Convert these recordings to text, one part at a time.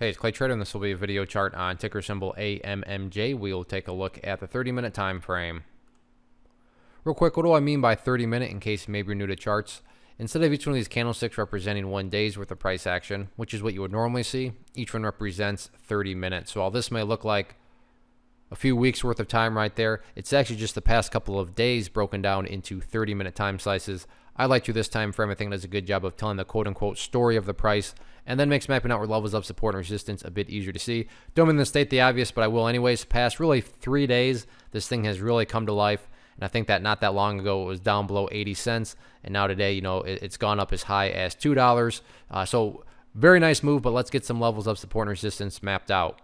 Hey, it's Clay Trader, and this will be a video chart on ticker symbol AMMJ. We will take a look at the 30-minute time frame. Real quick, what do I mean by 30-minute in case maybe you're new to charts? Instead of each one of these candlesticks representing 1 day's worth of price action, which is what you would normally see, each one represents 30 minutes. So while this may look like a few weeks worth of time right there, it's actually just the past couple of days broken down into 30-minute time slices. I like to this time frame. I think it does a good job of telling the quote-unquote story of the price, and then makes mapping out where levels of support and resistance a bit easier to see. Don't mean to state the obvious, but I will anyways. Past really 3 days, this thing has really come to life, and I think that not that long ago it was down below 80 cents, and now today, it's gone up as high as $2. So very nice move, but let's get some levels of support and resistance mapped out.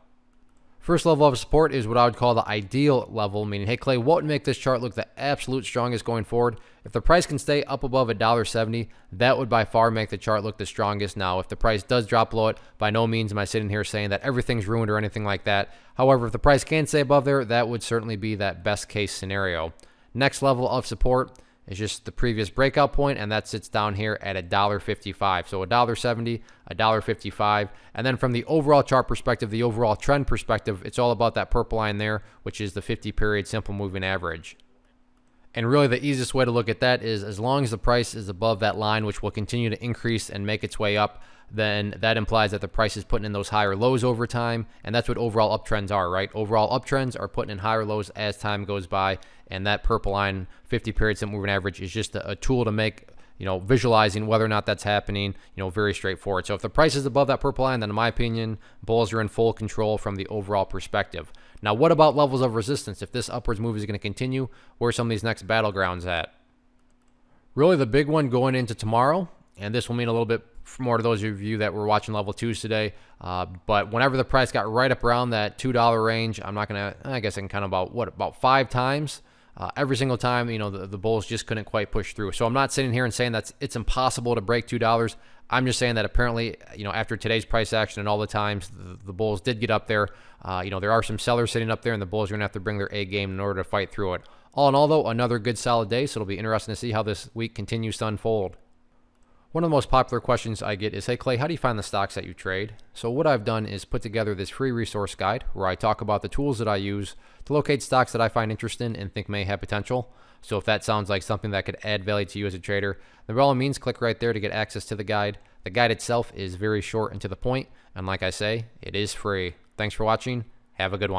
First level of support is what I would call the ideal level, meaning, hey Clay, what would make this chart look the absolute strongest going forward? If the price can stay up above $1.70, that would by far make the chart look the strongest. Now, if the price does drop below it, by no means am I sitting here saying that everything's ruined or anything like that. However, if the price can stay above there, that would certainly be that best case scenario. Next level of support is just the previous breakout point, and that sits down here at $1.55. So $1.70, $1.55. And then from the overall chart perspective, the overall trend perspective, it's all about that purple line there, which is the 50-period simple moving average. And really the easiest way to look at that is as long as the price is above that line, which will continue to increase and make its way up, then that implies that the price is putting in those higher lows over time, and that's what overall uptrends are, right? Overall uptrends are putting in higher lows as time goes by, and that purple line 50-period simple moving average is just a tool to make, visualizing whether or not that's happening, very straightforward. So if the price is above that purple line, then in my opinion, bulls are in full control from the overall perspective. Now, what about levels of resistance? If this upwards move is going to continue, where are some of these next battlegrounds at? Really the big one going into tomorrow, and this will mean a little bit more to those of you that were watching level 2s today, but whenever the price got right up around that $2 range, I'm not going to, I guess I can count about 5 times. Every single time, the bulls just couldn't quite push through. So I'm not sitting here and saying that it's impossible to break $2. I'm just saying that apparently, after today's price action and all the times the bulls did get up there, there are some sellers sitting up there, and the bulls are going to have to bring their A game in order to fight through it. All in all, though, another good solid day, so it'll be interesting to see how this week continues to unfold. One of the most popular questions I get is, hey Clay, how do you find the stocks that you trade? So what I've done is put together this free resource guide where I talk about the tools that I use to locate stocks that I find interesting and think may have potential. So if that sounds like something that could add value to you as a trader, then by all means click right there to get access to the guide. The guide itself is very short and to the point, and like I say, it is free. Thanks for watching. Have a good one.